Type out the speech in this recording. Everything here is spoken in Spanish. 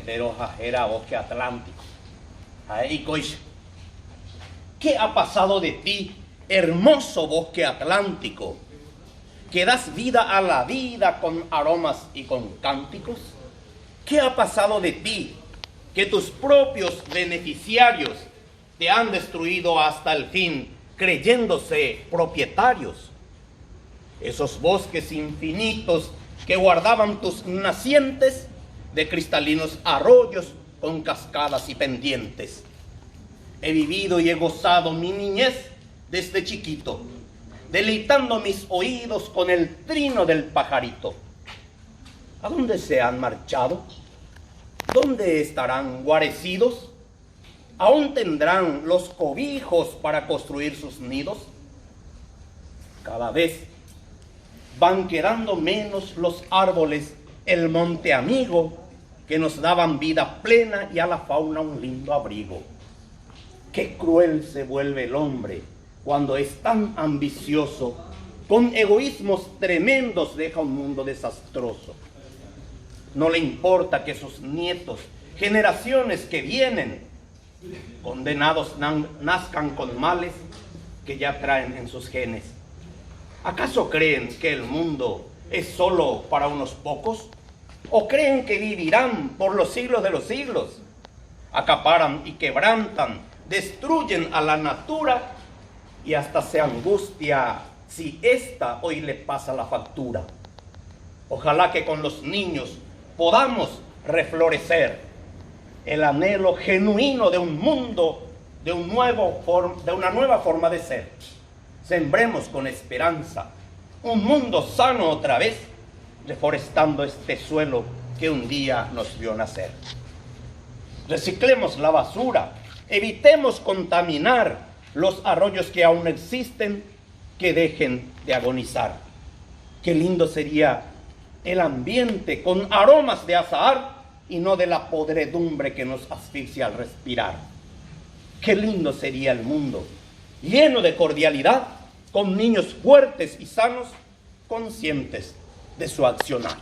Metero Jajera, bosque atlántico. Ahí, coish. ¿Qué ha pasado de ti, hermoso bosque atlántico, que das vida a la vida con aromas y con cánticos? ¿Qué ha pasado de ti, que tus propios beneficiarios te han destruido hasta el fin, creyéndose propietarios? Esos bosques infinitos que guardaban tus nacientes de cristalinos arroyos con cascadas y pendientes. He vivido y he gozado mi niñez desde chiquito, deleitando mis oídos con el trino del pajarito. ¿A dónde se han marchado? ¿Dónde estarán guarecidos? ¿Aún tendrán los cobijos para construir sus nidos? Cada vez van quedando menos los árboles, el monte amigo, que nos daban vida plena y a la fauna un lindo abrigo. Qué cruel se vuelve el hombre cuando es tan ambicioso, con egoísmos tremendos deja un mundo desastroso. No le importa que sus nietos, generaciones que vienen, condenados nazcan con males que ya traen en sus genes. ¿Acaso creen que el mundo es solo para unos pocos? ¿O creen que vivirán por los siglos de los siglos? Acaparan y quebrantan, destruyen a la natura y hasta se angustia si ésta hoy le pasa la factura. Ojalá que con los niños podamos reflorecer el anhelo genuino de un mundo, de una nueva forma de ser. Sembremos con esperanza un mundo sano otra vez, reforestando este suelo que un día nos vio nacer. Reciclemos la basura, evitemos contaminar los arroyos que aún existen, que dejen de agonizar. Qué lindo sería el ambiente con aromas de azahar y no de la podredumbre que nos asfixia al respirar. Qué lindo sería el mundo, lleno de cordialidad, con niños fuertes y sanos, conscientes de su accionar.